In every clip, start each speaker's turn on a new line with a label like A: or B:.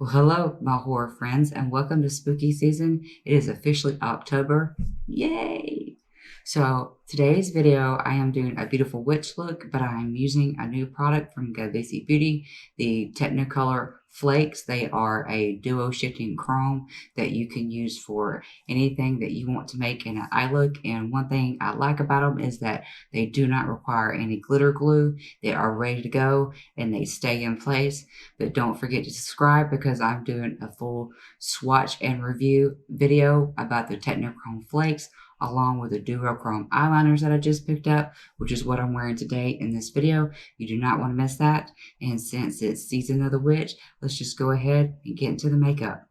A: Well, hello, my horror friends, and welcome to spooky season. It is officially October. Yay! So, today's video, I am doing a beautiful witch look, but I am using a new product from Gavissi Beauty, the Technicolor Flakes. They are a duo shifting chrome that you can use for anything that you want to make in an eye look. And one thing I like about them is that they do not require any glitter glue. They are ready to go and they stay in place. But don't forget to subscribe because I'm doing a full swatch and review video about the Technichrome Flakes, along with the duochrome eyeliners that I just picked up, which is what I'm wearing today in this video. You do not want to miss that. And since it's season of the witch, let's just go ahead and get into the makeup.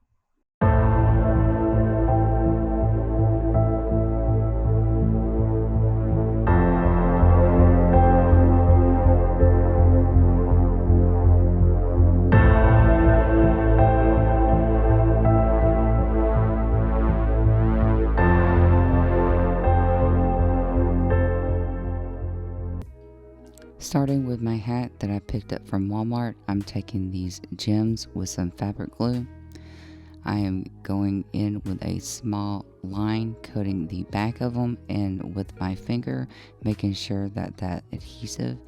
A: Starting with my hat that I picked up from Walmart, I'm taking these gems with some fabric glue. I am going in with a small line, coating the back of them, and with my finger, making sure that that adhesive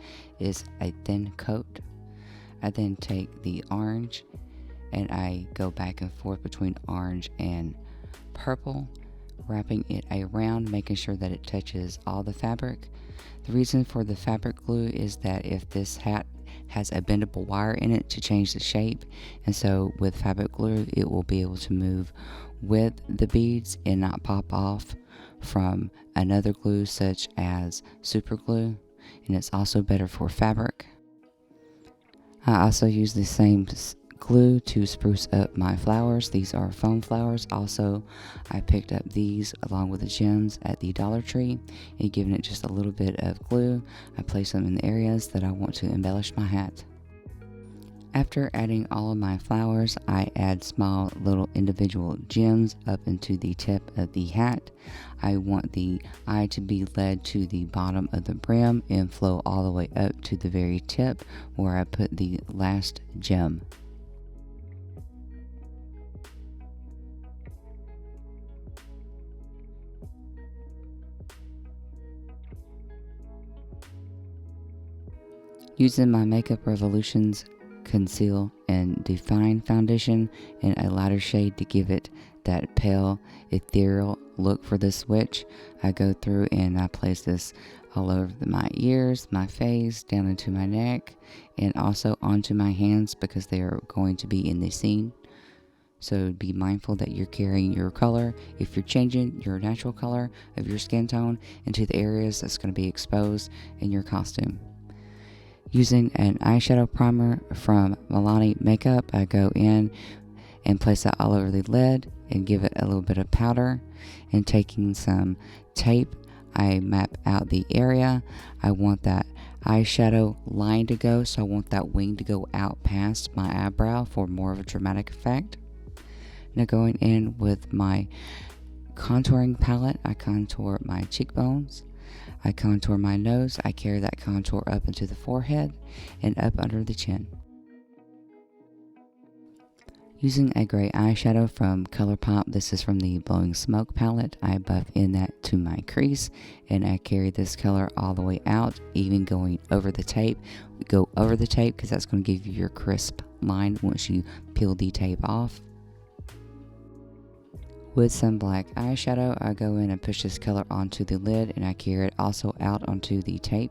A: is a thin coat. I then take the orange and I go back and forth between orange and purple, wrapping it around, making sure that it touches all the fabric. The reason for the fabric glue is that if this hat has a bendable wire in it to change the shape, and so with fabric glue it will be able to move with the beads and not pop off from another glue such as super glue, and it's also better for fabric. I also use the same glue to spruce up my flowers. These are foam flowers. Also, I picked up these along with the gems at the Dollar Tree and giving it just a little bit of glue. I place them in the areas that I want to embellish my hat. After adding all of my flowers, I add small little individual gems up into the tip of the hat. I want the eye to be led to the bottom of the brim and flow all the way up to the very tip where I put the last gem. Using my Makeup Revolution's Conceal and Define foundation in a lighter shade to give it that pale, ethereal look for this witch, I go through and I place this all over my ears, my face, down into my neck, and also onto my hands because they are going to be in the scene. So be mindful that you're carrying your color, if you're changing your natural color of your skin tone, into the areas that's going to be exposed in your costume. Using an eyeshadow primer from Maybelline Makeup, I go in and place that all over the lid and give it a little bit of powder. And taking some tape, I map out the area I want that eyeshadow line to go, so I want that wing to go out past my eyebrow for more of a dramatic effect. Now going in with my contouring palette, I contour my cheekbones. I contour my nose. I carry that contour up into the forehead and up under the chin. Using a gray eyeshadow from ColourPop, this is from the Blowing Smoke palette, I buff in that to my crease and I carry this color all the way out, even going over the tape. Go over the tape because that's going to give you your crisp line once you peel the tape off. With some black eyeshadow, I go in and push this color onto the lid and I carry it also out onto the tape.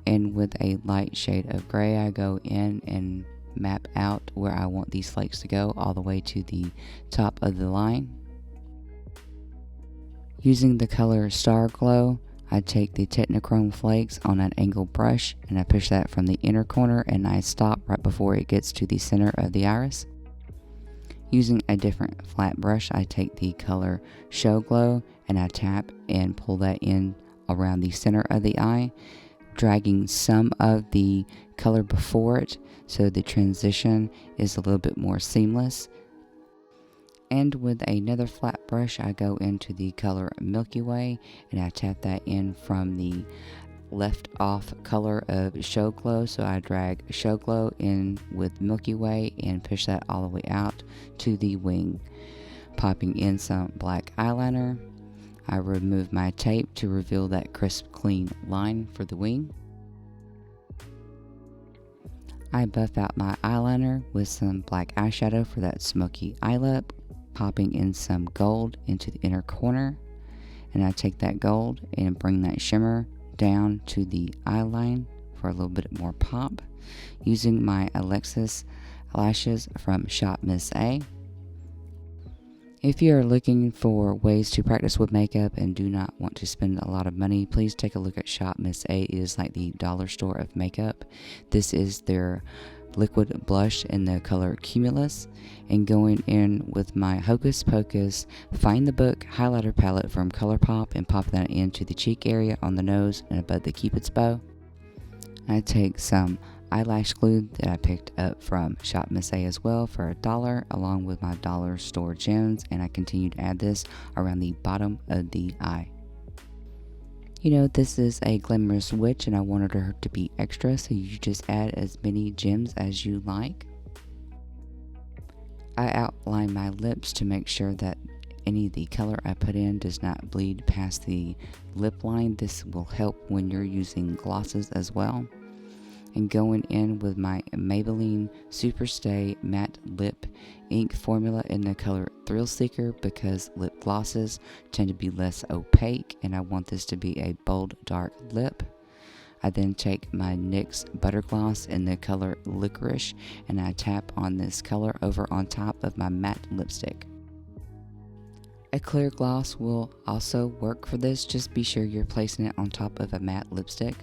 A: And with a light shade of gray, I go in and map out where I want these flakes to go all the way to the top of the line. Using the color Star Glow, I take the Technichrome Flakes on an angled brush and I push that from the inner corner and I stop right before it gets to the center of the iris. Using a different flat brush, I take the color Show Glow and I tap and pull that in around the center of the eye, dragging some of the color before it so the transition is a little bit more seamless. And with another flat brush, I go into the color Milky Way and I tap that in from the left off color of Show Glow. So I drag Show Glow in with Milky Way and push that all the way out to the wing. Popping in some black eyeliner, I remove my tape to reveal that crisp, clean line for the wing. I buff out my eyeliner with some black eyeshadow for that smoky eye lip, popping in some gold into the inner corner, and I take that gold and bring that shimmer down to the eye line for a little bit more pop, using my Alexis lashes from Shop Miss A. If you are looking for ways to practice with makeup and do not want to spend a lot of money, please take a look at Shop Miss A. It is like the dollar store of makeup. This is their liquid blush in the color Cumulus, and going in with my Hocus Pocus Find the Book highlighter palette from ColourPop and pop that into the cheek area, on the nose, and above the Cupid's bow. I take some eyelash glue that I picked up from Shop Miss A as well for $1, along with my dollar store gems, and I continue to add this around the bottom of the eye. You know, this is a glamorous witch and I wanted her to be extra, so you just add as many gems as you like. I outline my lips to make sure that any of the color I put in does not bleed past the lip line. This will help when you're using glosses as well. And going in with my Maybelline SuperStay Matte Lip Ink formula in the color Thrill Seeker, because lip glosses tend to be less opaque and I want this to be a bold dark lip. I then take my NYX Butter Gloss in the color Licorice and I tap on this color over on top of my matte lipstick. A clear gloss will also work for this, just be sure you're placing it on top of a matte lipstick.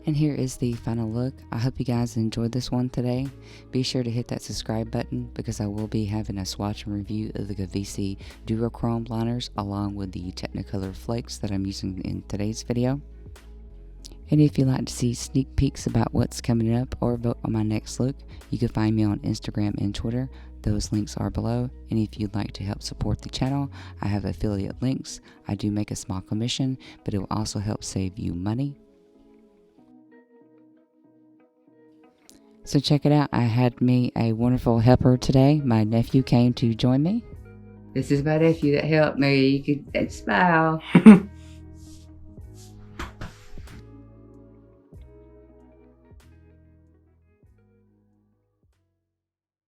A: And here is the final look. I hope you guys enjoyed this one today. Be sure to hit that subscribe button because I will be having a swatch and review of the Gavissi Duochrome liners along with the Technicolor Flakes that I'm using in today's video. And if you'd like to see sneak peeks about what's coming up or vote on my next look, you can find me on Instagram and Twitter. Those links are below. And if you'd like to help support the channel, I have affiliate links. I do make a small commission, but it will also help save you money. So check it out. I had me a wonderful helper today. My nephew came to join me. This is my nephew that helped me. You could smile.